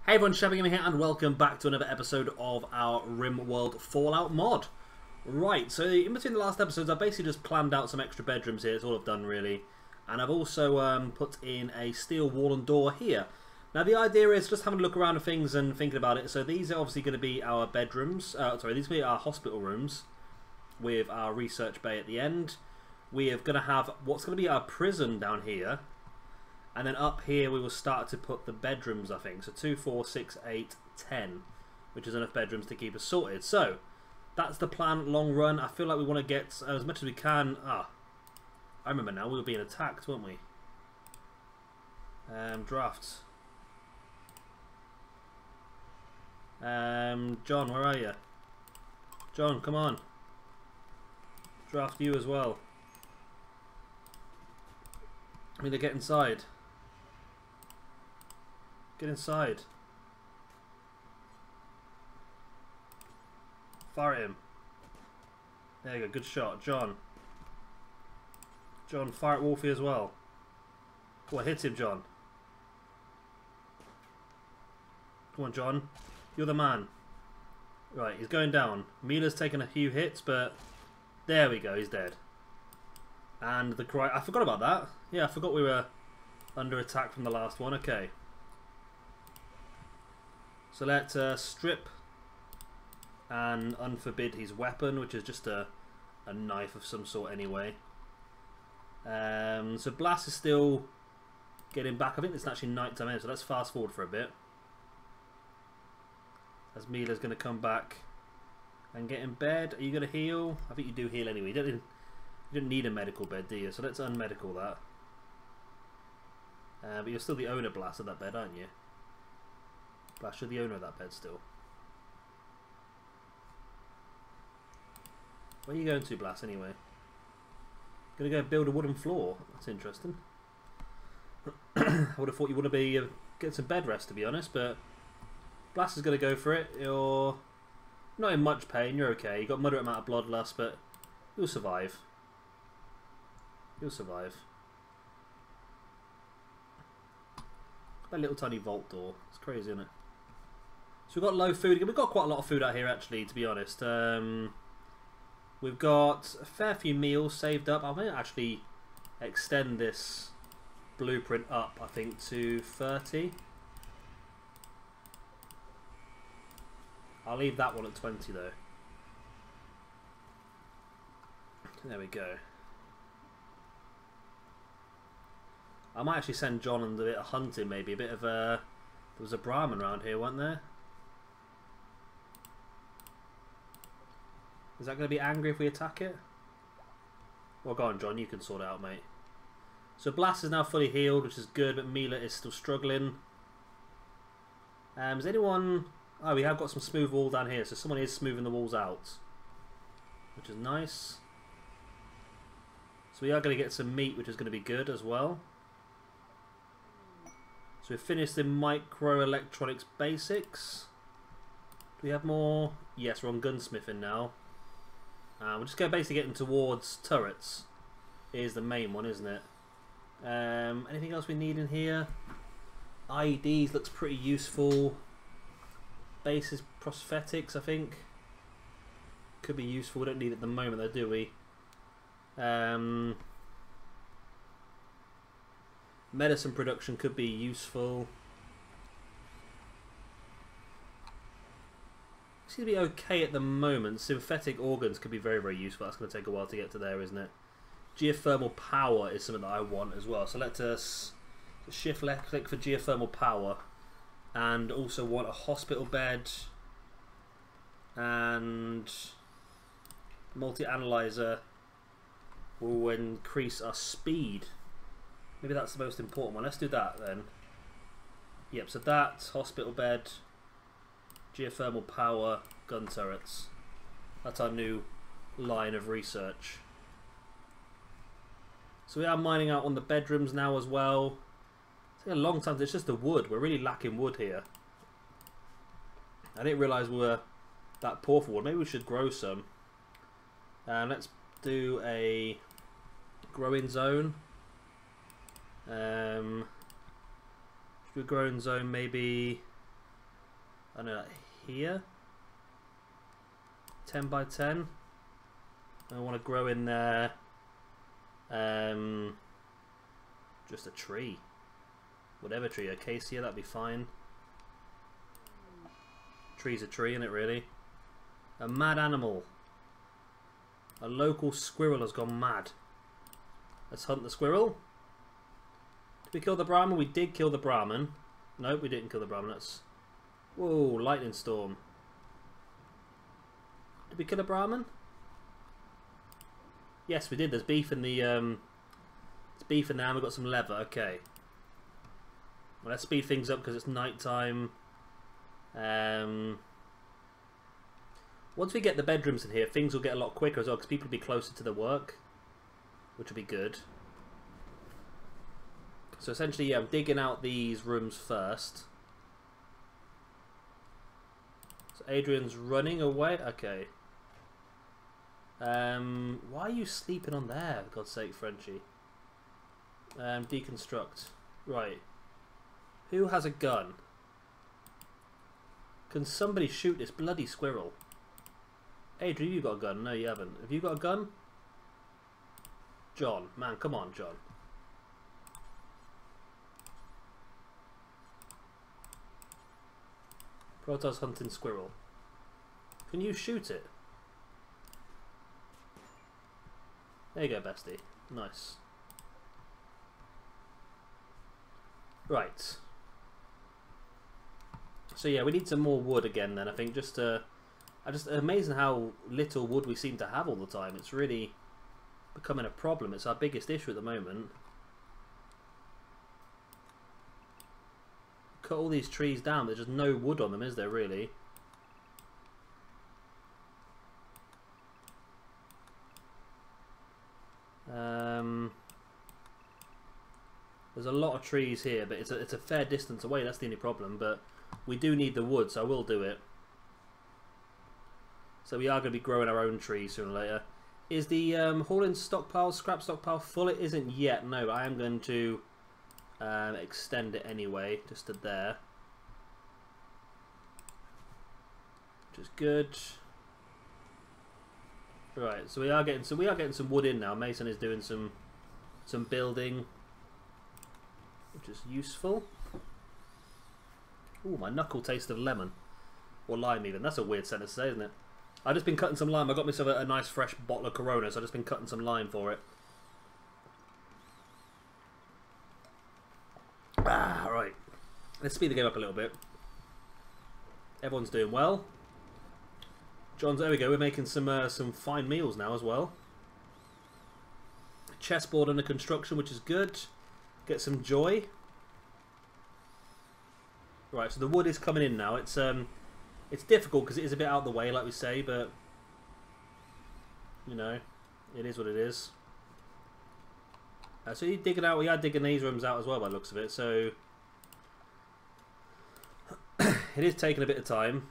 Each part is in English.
Hey everyone, Shabby here and welcome back to another episode of our Rimworld Fallout mod. Right, so in between the last episodes I've basically just planned out some extra bedrooms here, it's all I've done really. And I've also put in a steel wall and door here. Now the idea is just having a look around at things and thinking about it. So these are obviously going to be our bedrooms, these will be our hospital rooms with our research bay at the end. We are going to have what's going to be our prison down here. And then up here we will start to put the bedrooms, I think. So 2, 4, 6, 8, 10. Which is enough bedrooms to keep us sorted. So, that's the plan long run. I feel like we want to get as much as we can. I remember now. We were being attacked, weren't we? Drafts. John, where are you? John, come on. Draft you as well. I mean, to get inside. Get inside. Fire at him. There you go, good shot. John. John, fire at Wolfie as well. Oh, hit him, John. Come on, John. You're the man. Right, he's going down. Mila's taken a few hits, but there we go, he's dead. And the cry... I forgot about that. Yeah, I forgot we were under attack from the last one. Okay. So let's strip and unforbid his weapon, which is just a knife of some sort anyway. So Blast is still getting back. I think it's actually night time, so let's fast forward for a bit. As Mila's going to come back and get in bed. Are you going to heal? I think you do heal anyway. You don't need a medical bed, do you? So let's unmedical that. But you're still the owner, Blast, of that bed, aren't you? Blast, you're the owner of that bed still. Where are you going to, Blast, anyway? Gonna go build a wooden floor. That's interesting. I would have thought you would have been get some bed rest, to be honest, but Blast is gonna go for it. You're not in much pain. You're okay. You got moderate amount of bloodlust, but you'll survive. You'll survive. That little tiny vault door. It's crazy, isn't it? So we've got low food. We've got quite a lot of food out here, actually, to be honest. We've got a fair few meals saved up. I may actually extend this blueprint up, I think, to 30. I'll leave that one at 20, though. There we go. I might actually send John on a bit of hunting, maybe. A bit of a... There was a Brahmin around here, wasn't there? Is that going to be angry if we attack it? Well, go on, John. You can sort it out, mate. So Blast is now fully healed, which is good, but Mila is still struggling. Is anyone... Oh, we have got some smooth wall down here, so someone is smoothing the walls out. Which is nice. So we are going to get some meat, which is going to be good as well. So we've finished the microelectronics basics. Do we have more? Yes, we're on gunsmithing now. We're just basically getting towards turrets. Is the main one, isn't it? Anything else we need in here? IEDs looks pretty useful. Basis prosthetics, I think. Could be useful. We don't need it at the moment though, do we? Medicine production could be useful. Seems to be okay at the moment. Synthetic organs could be very, very useful. That's going to take a while to get to there, isn't it? Geothermal power is something that I want as well. So let us shift left click for geothermal power. And also want a hospital bed. And multi-analyzer will increase our speed. Maybe that's the most important one. Let's do that then. Yep, so that, hospital bed, geothermal power, gun turrets. That's our new line of research. So we are mining out on the bedrooms now as well. It's taken a long time. It's just the wood. We're really lacking wood here. I didn't realise we were that poor for wood. Maybe we should grow some. Let's do a growing zone. Should we growing zone maybe I know that here. 10 by 10. I want to grow in there. Just a tree. Whatever tree, acacia, that'd be fine. Tree's a tree, isn't it, really? A mad animal. A local squirrel has gone mad. Let's hunt the squirrel. Did we kill the Brahmin? We did kill the Brahmin. Nope, we didn't kill the Brahmin. That's... Whoa, lightning storm. Did we kill a Brahmin? Yes, we did. There's beef in the... It's beef in there and we've got some leather. Okay. Well, let's speed things up because it's night time. Once we get the bedrooms in here, things will get a lot quicker as well because people will be closer to their work, which will be good. So essentially, yeah, I'm digging out these rooms first. So Adrian's running away. Okay. Why are you sleeping on there? For God's sake, Frenchie. Deconstruct. Right. Who has a gun? Can somebody shoot this bloody squirrel? Adrian, you got a gun? No, you haven't. Have you got a gun? John. Man, come on, John. Protoss hunting squirrel. Can you shoot it? There you go, bestie. Nice. Right. So yeah, we need some more wood again then, I think. Just amazing how little wood we seem to have all the time. It's really becoming a problem. It's our biggest issue at the moment. Cut all these trees down, there's just no wood on them, is there really? There's a lot of trees here, but it's a fair distance away, that's the only problem, but we do need the wood, so I will do it. So we are going to be growing our own trees sooner or later. Is the hauling stockpile, scrap stockpile full? It isn't yet, no, but I am going to extend it anyway, just to there. Which is good. Right, so we are getting some wood in now. Mason is doing some building, which is useful. Ooh, my knuckle taste of lemon. Or lime even. That's a weird sentence to say, isn't it? I've just been cutting some lime. I got myself a nice fresh bottle of Corona, so I've just been cutting some lime for it. Ah, right. Let's speed the game up a little bit. Everyone's doing well. John's, there we go. We're making some fine meals now as well. Chessboard under construction, which is good. Get some joy. Right, so the wood is coming in now. It's difficult because it is a bit out of the way, like we say, but you know, it is what it is. So you digging out? We are digging these rooms out as well, by the looks of it. So it is taking a bit of time.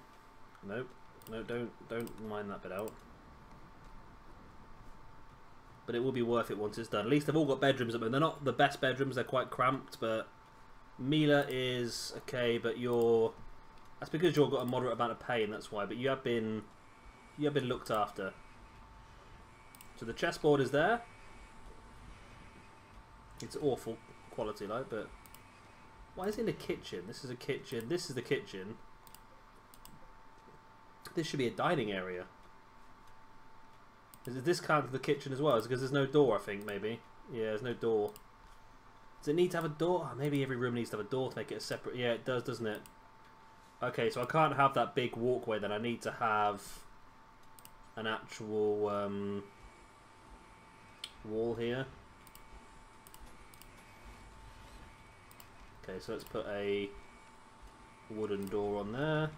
Nope, no, don't mind that bit out. But it will be worth it once it's done. At least they've all got bedrooms up there. They're not the best bedrooms. They're quite cramped, but Mila is okay. But that's because you've got a moderate amount of pain. That's why. But you have been looked after. So the chessboard is there. It's awful quality, like, but why is it in the kitchen? This is a kitchen. This is the kitchen. This should be a dining area. Is it this count to the kitchen as well? Is it because there's no door, I think, maybe? Yeah, there's no door. Does it need to have a door? Oh, maybe every room needs to have a door to make it a separate... Yeah, it does, doesn't it? Okay, so I can't have that big walkway then. I need to have an actual wall here. Okay, so let's put a wooden door on there,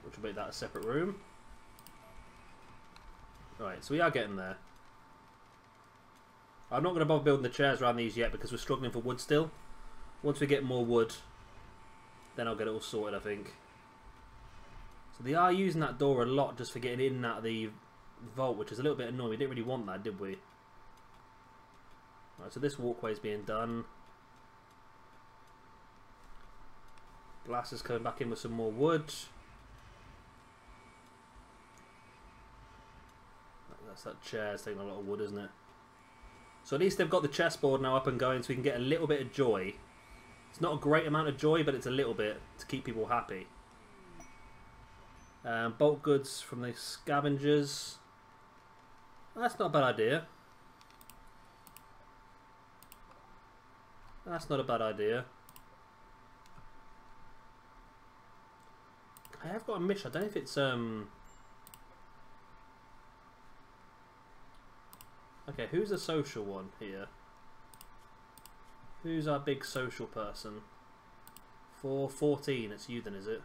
which will make that a separate room. Right, so we are getting there. I'm not going to bother building the chairs around these yet because we're struggling for wood still. Once we get more wood, then I'll get it all sorted, I think. So they are using that door a lot just for getting in and out of the vault, which is a little bit annoying. We didn't really want that, did we? Right, so this walkway is being done. Glass is coming back in with some more wood. That's that chair. It's taking a lot of wood, isn't it? So at least they've got the chessboard now up and going, so we can get a little bit of joy. It's not a great amount of joy, but it's a little bit to keep people happy. Bulk goods from the scavengers. That's not a bad idea. That's not a bad idea. I have got a mission. I don't know if it's Okay, who's the social one here? Who's our big social person? 414, it's you then, is it?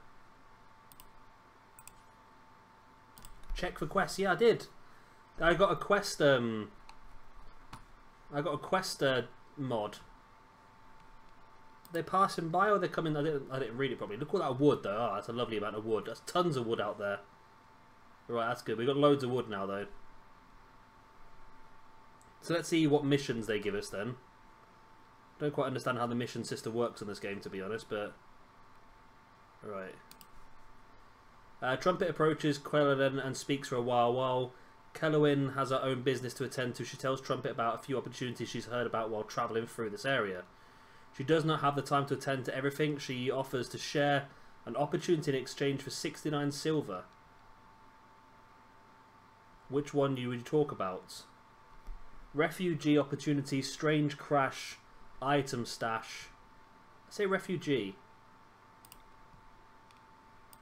Check for quests. Yeah, I did. I got a quest mod. Are they passing by or are they coming? I didn't read it properly. Look at that wood though. Oh, that's a lovely amount of wood. That's tons of wood out there. Right, that's good. We've got loads of wood now though. So let's see what missions they give us then. Don't quite understand how the mission system works in this game, to be honest, but... Right. Trumpet approaches Quelladon and speaks for a while. While Kellowin has her own business to attend to, she tells Trumpet about a few opportunities she's heard about while travelling through this area. She does not have the time to attend to everything. She offers to share an opportunity in exchange for 69 silver. Which one would you talk about? Refugee opportunity, strange crash, item stash. I say refugee.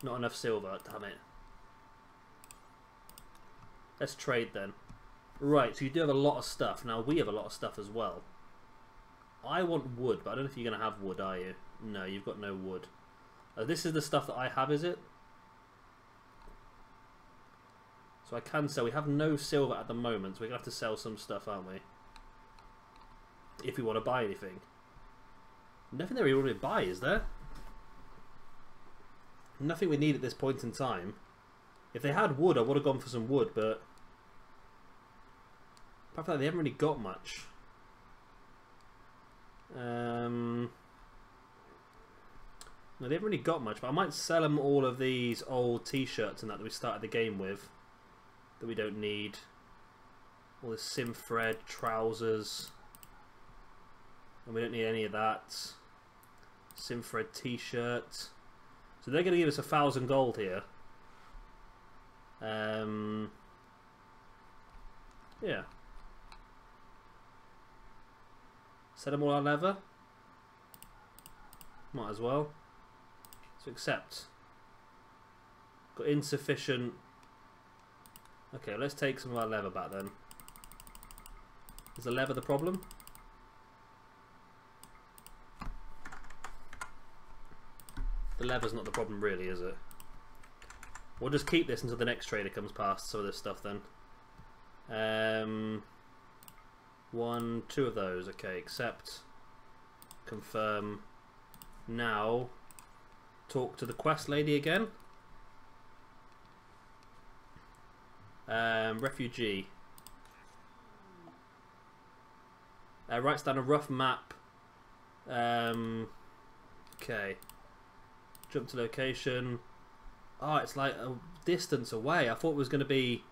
Not enough silver, damn it. Let's trade then. Right, so you do have a lot of stuff. Now we have a lot of stuff as well. I want wood, but I don't know if you're going to have wood, are you? No, you've got no wood. This is the stuff that I have, is it? So I can sell. We have no silver at the moment, so we're going to have to sell some stuff, aren't we? If we want to buy anything. Nothing that we want to buy, is there? Nothing we need at this point in time. If they had wood, I would have gone for some wood, but... apart from that, they haven't really got much. No, they haven't really got much, but I might sell them all of these old t-shirts and that we started the game with. That we don't need. All this Simfred trousers. And we don't need any of that. Simfred t-shirt. So they're going to give us 1,000 gold here. Yeah. Set them all on leather. Might as well. So accept. Got insufficient. Okay, let's take some of our leather back then. Is the leather the problem? The leather's not the problem really, is it? We'll just keep this until the next trader comes past some of this stuff then. 1, 2 of those. Okay, accept. Confirm. Now, talk to the quest lady again. Refugee. Writes down a rough map. Okay. Jump to location. Oh, it's like a distance away. I thought it was going to be...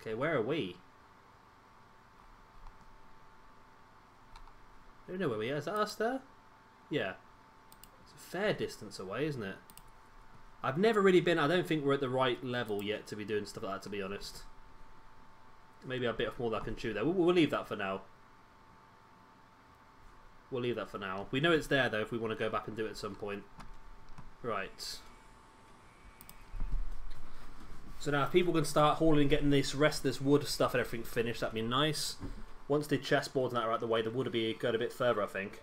Okay, where are we? I don't know where we are. Is that us there? Yeah. It's a fair distance away, isn't it? I've never really been... I don't think we're at the right level yet to be doing stuff like that, to be honest. Maybe a bit more than I can chew there. We'll leave that for now. We'll leave that for now. We know it's there, though, if we want to go back and do it at some point. Right. So now if people can start hauling and getting this rest of this wood stuff and everything finished, that'd be nice. Once the chessboards and that are out of the way, the wood will be going a bit further, I think.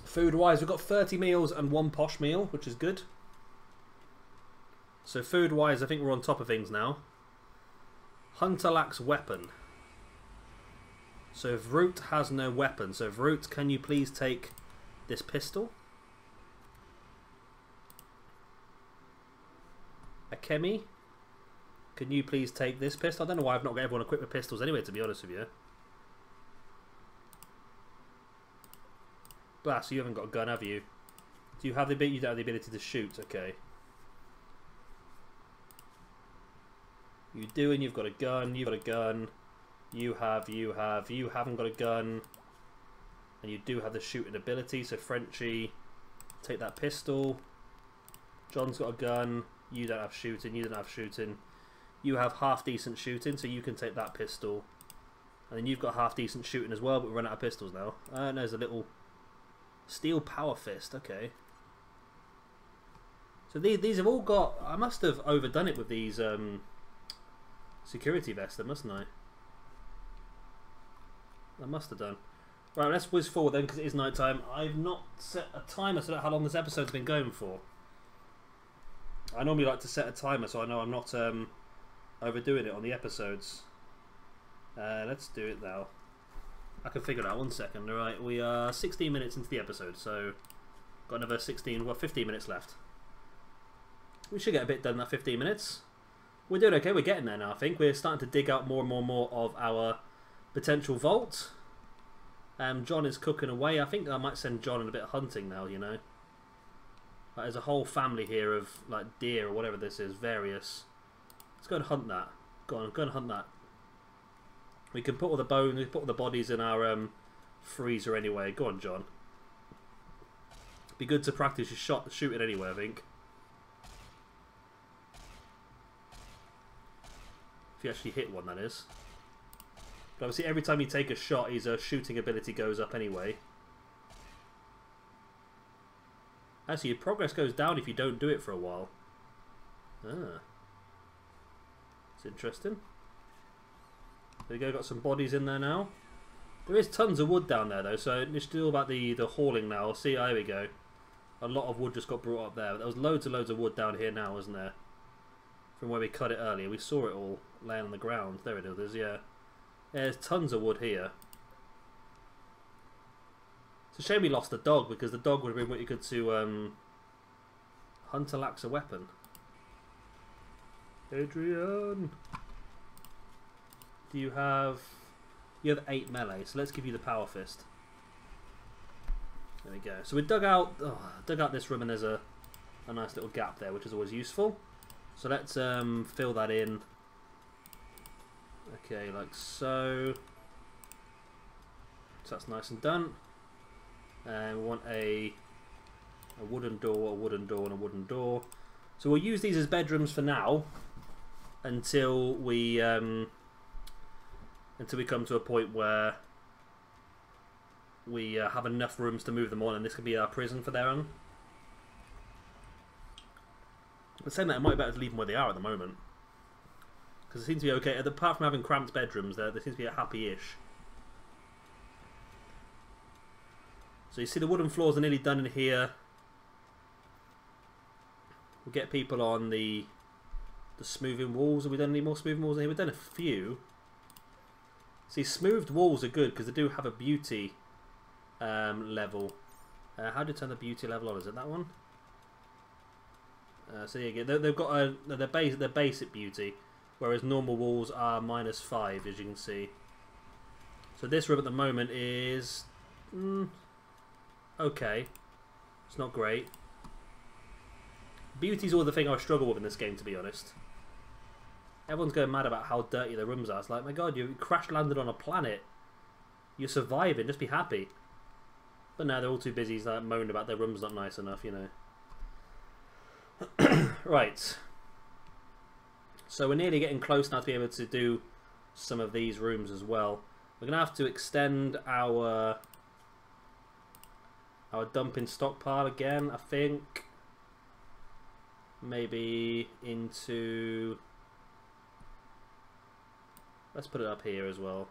Food-wise, we've got 30 meals and 1 posh meal, which is good. So food-wise, I think we're on top of things now. Hunter lacks weapon. So Vroot has no weapon. So Vroot, can you please take this pistol? Akemi, can you please take this pistol? I don't know why I've not got everyone equipped with pistols anyway, to be honest with you. Ah, so you haven't got a gun, have you? Do you have the ability? You don't have the ability to shoot. Okay. You do, and you've got a gun. You've got a gun. You haven't got a gun. And you do have the shooting ability. So Frenchie, take that pistol. John's got a gun. You don't have shooting. You don't have shooting. You have half decent shooting, so you can take that pistol. And then you've got half decent shooting as well, but we're running out of pistols now. And there's a little steel power fist. Okay. So these have all got... I must have overdone it with these security vests, mustn't I? I must have done. Right, let's whiz forward then, because it is night time. I've not set a timer, so I don't know how long this episode's been going for. I normally like to set a timer, so I know I'm not overdoing it on the episodes. Let's do it now. I can figure it out. 1 second. Alright, we are 16 minutes into the episode, so got another 15 minutes left. We should get a bit done in that 15 minutes. We're doing okay. We're getting there now, I think. We're starting to dig out more and more of our potential vault. John is cooking away. I think I might send John on a bit of hunting now, you know. Like, there's a whole family here of like deer or whatever this is, various. Let's go and hunt that. Go and hunt that. We can put all the bones, we put all the bodies in our freezer anyway. Go on, John. Be good to practice your shooting anyway, I think. If you actually hit one, that is. But obviously every time you take a shot, his shooting ability goes up anyway. Actually, your progress goes down if you don't do it for a while. Ah. It's interesting. There we go, got some bodies in there now. There is tons of wood down there though, so it's still about the hauling now. See, there we go. A lot of wood just got brought up there. But there was loads of wood down here now, wasn't there? From where we cut it earlier. We saw it all laying on the ground. There it is, yeah. There's tons of wood here. It's a shame we lost the dog, because the dog would have been really good to Hunter lacks a weapon. Adrian! Do you have... You have 8 melee, so let's give you the power fist. There we go. So we dug out this room, and there's a nice little gap there, which is always useful. So let's fill that in. Okay, like so. So that's nice and done. And we want a wooden door, a wooden door, and a wooden door. So we'll use these as bedrooms for now, until we come to a point where we have enough rooms to move them on, and this could be our prison for there on. But saying that, it might be better to leave them where they are at the moment, because it seems to be okay. Apart from having cramped bedrooms, there seems to be a happy-ish. So you see the wooden floors are nearly done in here. We'll get people on the smoothing walls. Have we done any more smoothing walls in here? We've done a few. See, smoothed walls are good because they do have a beauty level. How do you turn the beauty level on? Is it that one? So yeah, they've got their basic beauty, whereas normal walls are -5, as you can see. So this room at the moment is okay. It's not great. Beauty's all the thing I struggle with in this game, to be honest. Everyone's going mad about how dirty their rooms are. It's like, my god, you crash landed on a planet. You're surviving, just be happy. But now they're all too busy like moaning about their room's not nice enough, you know. Right. So we're nearly getting close now to be able to do some of these rooms as well. We're going to have to extend our dumping stockpile again, I think. Maybe into... Let's put it up here as well.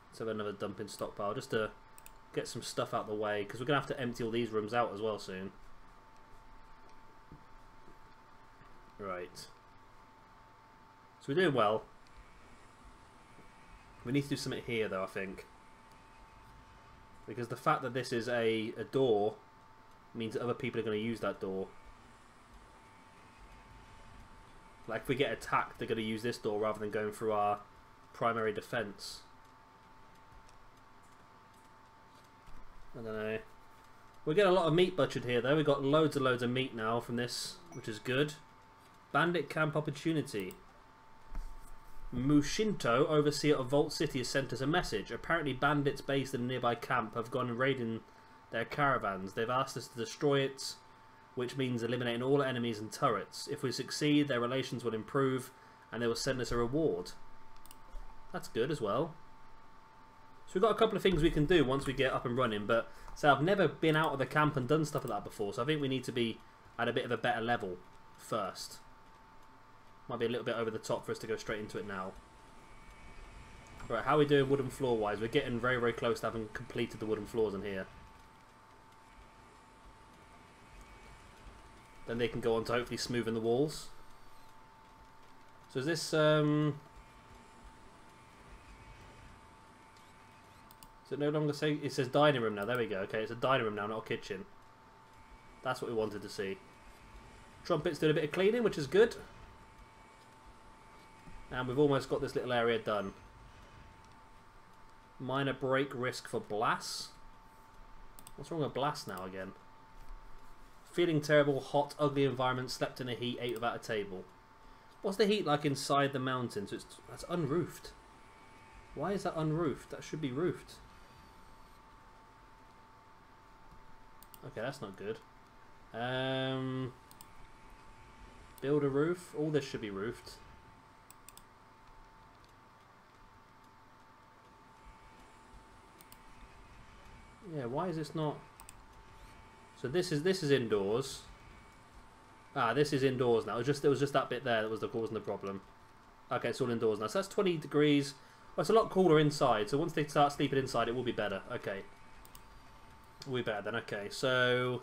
Let's have another dumping stockpile just to get some stuff out of the way, because we're going to have to empty all these rooms out as well soon. Right. So we're doing well. We need to do something here though, I think. Because the fact that this is a door means that other people are going to use that door. Like if we get attacked, they're going to use this door rather than going through our primary defense. I don't know. We're getting a lot of meat butchered here, though. We've got loads and loads of meat now from this, which is good. Bandit camp opportunity. Mushinto, overseer of Vault City, has sent us a message. Apparently bandits based in a nearby camp have gone and raiding their caravans. They've asked us to destroy it, which means eliminating all enemies and turrets. If we succeed, their relations will improve and they will send us a reward. That's good as well. So we've got a couple of things we can do once we get up and running, but so I've never been out of the camp and done stuff like that before, so I think we need to be at a bit of a better level first. Might be a little bit over the top for us to go straight into it now. Right, how are we doing wooden floor wise? We're getting very, very close to having completed the wooden floors in here. Then they can go on to hopefully smoothing the walls. So is this... Does it no longer say... It says dining room now. There we go. Okay, it's a dining room now, not a kitchen. That's what we wanted to see. Trumpet's doing a bit of cleaning, which is good. And we've almost got this little area done. Minor break risk for Blast. What's wrong with Blast now again? Feeling terrible, hot, ugly environment, slept in the heat, ate without a table. What's the heat like inside the mountains? That's unroofed. Why is that unroofed? That should be roofed. Okay, that's not good. Build a roof. All this should be roofed. Yeah, why is this not... So this is indoors. Ah, this is indoors now. It was just that bit there that was causing the problem. Okay, it's all indoors now. So that's 20 degrees. Well, it's a lot cooler inside. So once they start sleeping inside, it will be better. Okay. It will be better then. Okay, so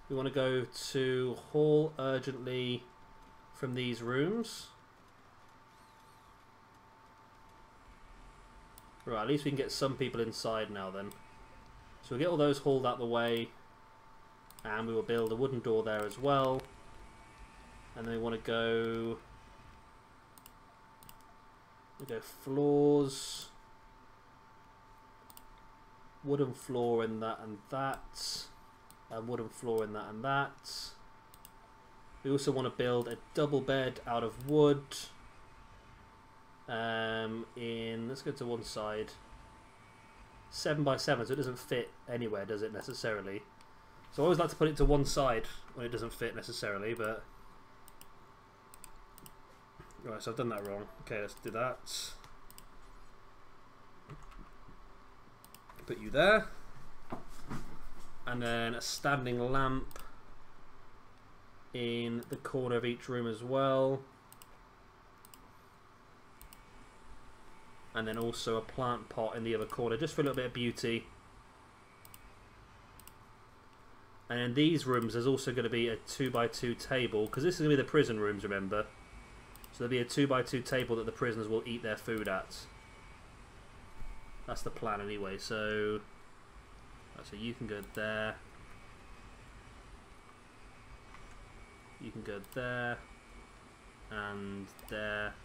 we want to go to haul urgently from these rooms. Right, at least we can get some people inside now then. So we'll get all those hauled out the way. And we will build a wooden door there as well. And then we want to go... We go floors. Wooden floor in that and that. And wooden floor in that and that. We also want to build a double bed out of wood. Let's go to one side. 7 by 7, so it doesn't fit anywhere, does it necessarily? So I always like to put it to one side when it doesn't fit necessarily, but... Right, so I've done that wrong. Okay, let's do that. Put you there. And then a standing lamp in the corner of each room as well. And then also a plant pot in the other corner, just for a little bit of beauty. And in these rooms, there's also going to be a 2x2 table, because this is going to be the prison rooms, remember. So there'll be a 2x2 table that the prisoners will eat their food at. That's the plan anyway, so... So you can go there. You can go there. And there.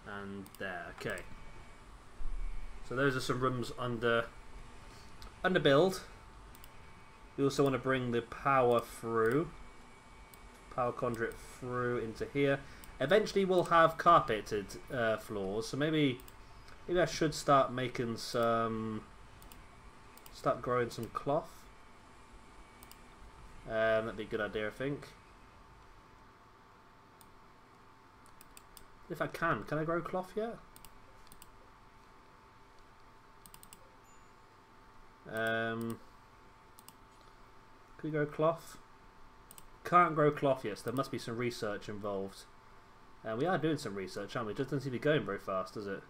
And there. Okay. So those are some rooms under build. We also want to bring the power through. Power conduit through into here. Eventually we'll have carpeted floors. So maybe I should start making some... Start growing some cloth. That'd be a good idea, I think. If I can I grow cloth yet? Can we grow cloth? Can't grow cloth yet, so there must be some research involved. We are doing some research, aren't we? It doesn't seem to be going very fast, does it?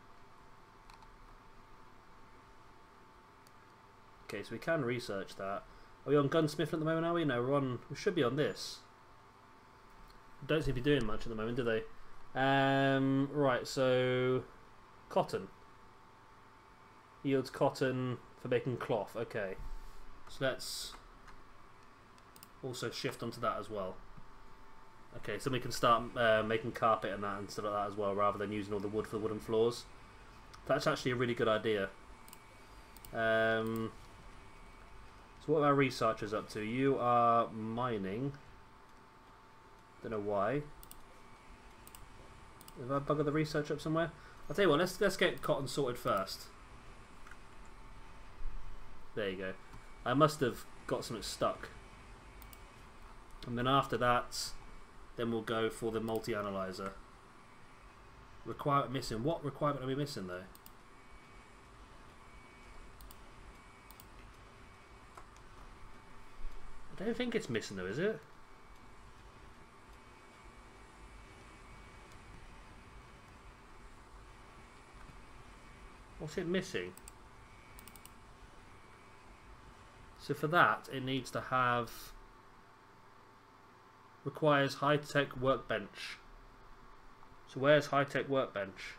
Okay, so we can research that. Are we on gunsmith at the moment, are we? No, we should be on this. Don't seem to be doing much at the moment, do they? Right, so cotton. Yields cotton for making cloth. Okay. So let's also shift onto that as well. Okay, so we can start making carpet and that and stuff like that as well, rather than using all the wood for the wooden floors. That's actually a really good idea. So what are our researchers up to? You are mining. Don't know why. Have I buggered the research up somewhere? I'll tell you what, let's get cotton sorted first. There you go. I must have got something stuck. And then after that, then we'll go for the multi-analyzer. Requirement missing. What requirement are we missing though? I don't think it's missing though, is it? What's it missing? So for that, it needs to have... requires high-tech workbench. So where's high-tech workbench?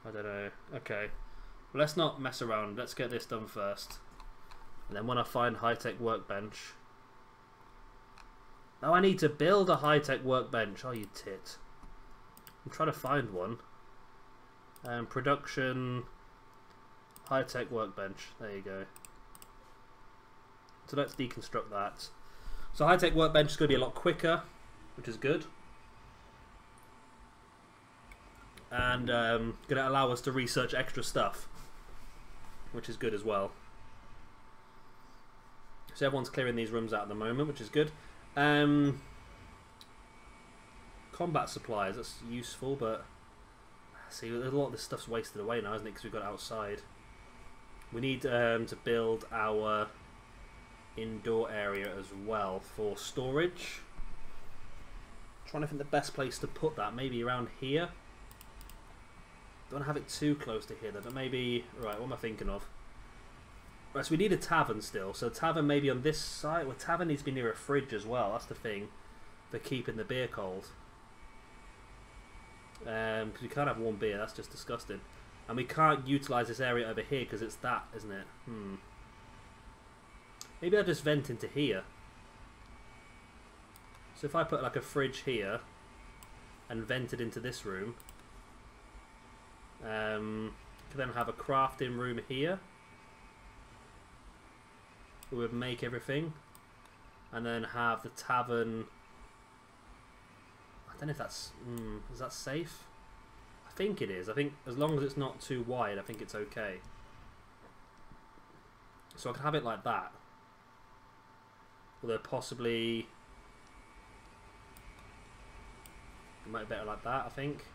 I don't know. Okay. Well, let's not mess around. Let's get this done first. And then when I find high-tech workbench... Oh, I need to build a high-tech workbench. Oh, you tit. I'm trying to find one. Production... high-tech workbench. There you go. So let's deconstruct that. So high-tech workbench is going to be a lot quicker, which is good. And going to allow us to research extra stuff, which is good as well. So everyone's clearing these rooms out at the moment, which is good. Combat supplies, that's useful, but... See, a lot of this stuff's wasted away now, isn't it? Because we've got it outside. We need to build our indoor area as well for storage. Trying to think the best place to put that. Maybe around here. Don't want to have it too close to here though, but maybe... Right, what am I thinking of? Right, so we need a tavern still. So tavern maybe on this side. Well, tavern needs to be near a fridge as well. That's the thing for keeping the beer cold. Because we can't have warm beer. That's just disgusting. And we can't utilise this area over here because it's that, isn't it? Maybe I'll just vent into here. So if I put like a fridge here and vent it into this room, I can then have a crafting room here. We would make everything, and then have the tavern. I don't know if that's is that safe? I think it is. I think as long as it's not too wide, I think it's okay. So I could have it like that. Although possibly it might be better like that, I think.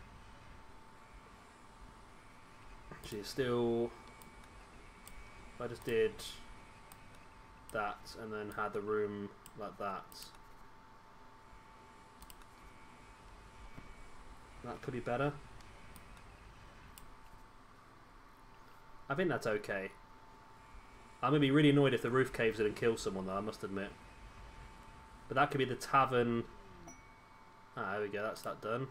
Actually, still, if I just did that and then had the room like that, that could be better. I think that's okay. I'm going to be really annoyed if the roof caves in and kills someone though, I must admit. But that could be the tavern. Ah, there we go, that's that done.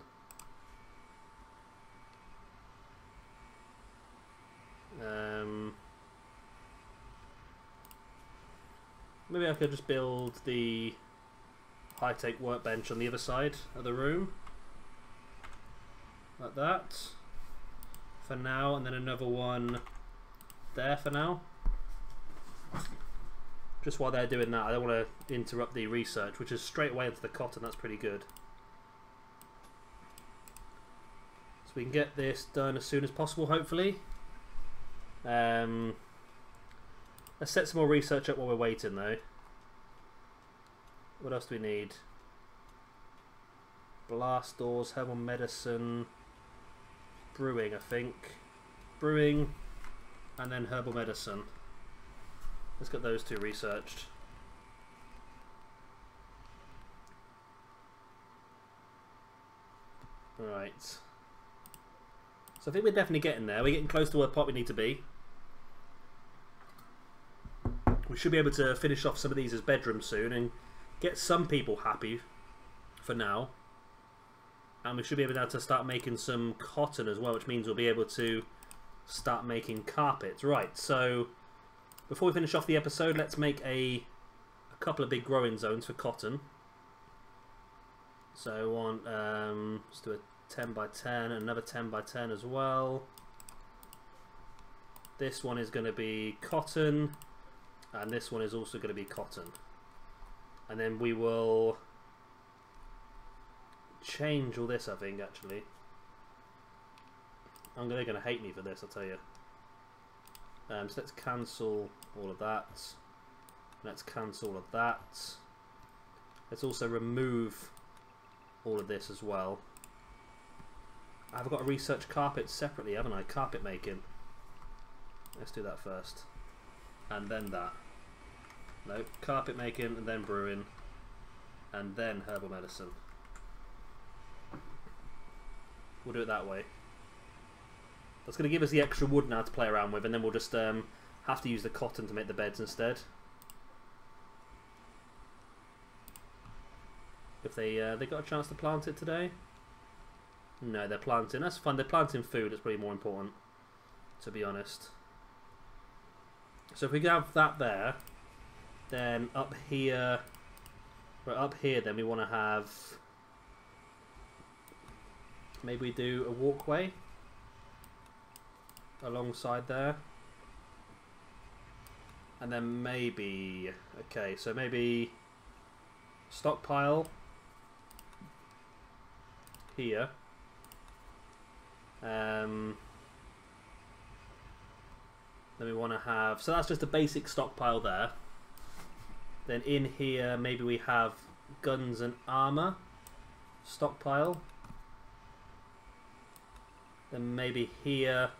Maybe I could just build the high-tech workbench on the other side of the room. Like that. For now, and then another one there for now. Just while they're doing that, I don't want to interrupt the research, which is straight away into the cotton. That's pretty good. So we can get this done as soon as possible, hopefully. Let's set some more research up while we're waiting, though. What else do we need? Blast doors, herbal medicine, brewing, I think. Brewing, and then herbal medicine. Let's get those two researched. Right. So I think we're definitely getting there. We're getting close to where part we need to be. We should be able to finish off some of these as bedrooms soon and get some people happy for now. And we should be able to start making some cotton as well, which means we'll be able to start making carpets. Right, so before we finish off the episode, let's make a couple of big growing zones for cotton. So I want, let's do a 10 by 10, another 10 by 10 as well. This one is going to be cotton, and this one is also going to be cotton. And then we will change all this, I think, actually. They're going to hate me for this, I'll tell you. So let's cancel all of that. Let's cancel all of that. Let's also remove all of this as well. I've got to research carpets separately, haven't I? Carpet making. Let's do that first. And then that. No, carpet making, and then brewing, and then herbal medicine. We'll do it that way. That's going to give us the extra wood now to play around with, and then we'll just have to use the cotton to make the beds instead. If they got a chance to plant it today? No, they're planting. That's fun. They're planting food. It's probably more important, to be honest. So if we have that there, then up here, right up here, then we want to have. Maybe we do a walkway alongside there, and then maybe so maybe stockpile here. Then we want to have, so that's just a basic stockpile there. Then in here maybe we have guns and armor stockpile. Then maybe here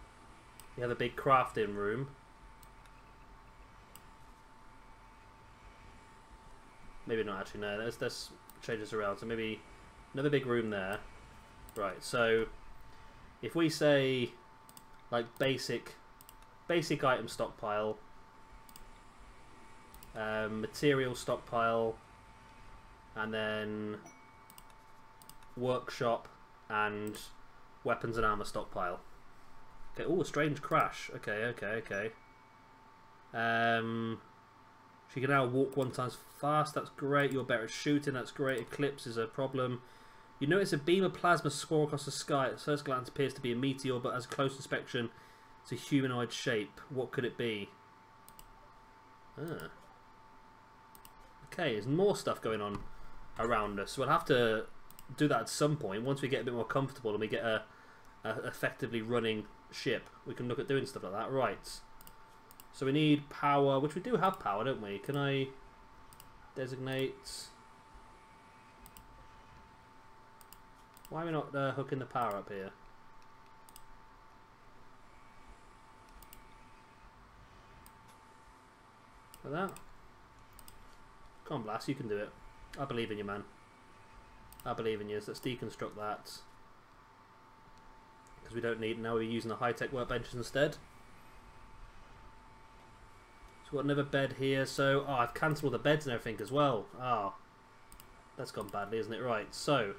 we have a big crafting room. Maybe not actually, no, let's change this around. So maybe another big room there. Right, so if we say like basic item stockpile, material stockpile, and then workshop and weapons and armor stockpile. Okay, oh, a strange crash. Okay. She can now walk 1 time fast, that's great. You're better at shooting, that's great. Eclipse is a problem. You notice a beam of plasma score across the sky. At first glance appears to be a meteor, but as close inspection, it's a humanoid shape. What could it be? Okay, there's more stuff going on around us. We'll have to do that at some point. Once we get a bit more comfortable and we get a effectively running ship, we can look at doing stuff like that. Right. So we need power, which we do have power, don't we? Can I designate? Why are we not hooking the power up here? Like that? Come on, Blast, you can do it. I believe in you, man. I believe in you. So let's deconstruct that. Because we don't need, now we're using the high-tech workbenches instead. So we've got another bed here. So, oh, I've cancelled all the beds and everything as well. Oh, that's gone badly, isn't it? Right, so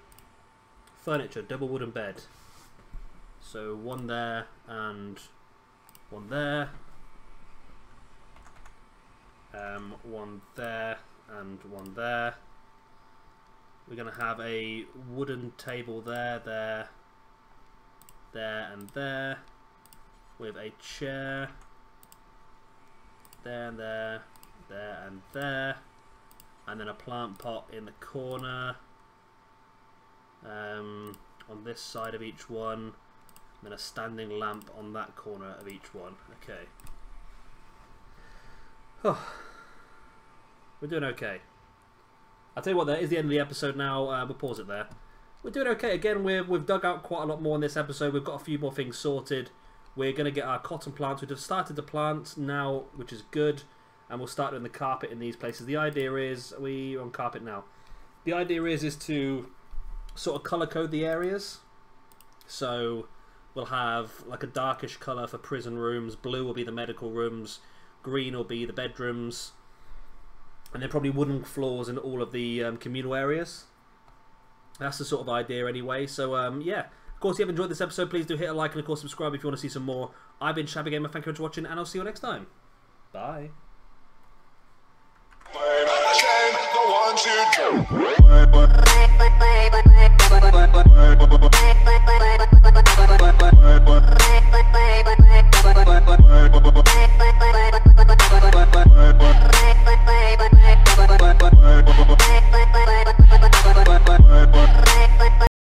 furniture, double wooden bed. So one there and one there. One there and one there. We're going to have a wooden table there, there, and there, with a chair there and there, there and there, and then a plant pot in the corner on this side of each one, and then a standing lamp on that corner of each one. Okay. Oh, we're doing okay. I'll tell you what, that is the end of the episode now. We'll pause it there. We're doing okay. Again, we've dug out quite a lot more in this episode. We've got a few more things sorted. We're going to get our cotton plants. We've just started to plant now, which is good. And we'll start doing the carpet in these places. The idea is, we're on carpet now. The idea is to sort of colour code the areas. So we'll have like a darkish colour for prison rooms. Blue will be the medical rooms. Green will be the bedrooms. And then probably wooden floors in all of the communal areas. That's the sort of idea anyway. So yeah, of course, if you have enjoyed this episode, please do hit a like and of course subscribe if you want to see some more. I've been Shabby Gamer, thank you for watching, and I'll see you next time. Bye. The ones who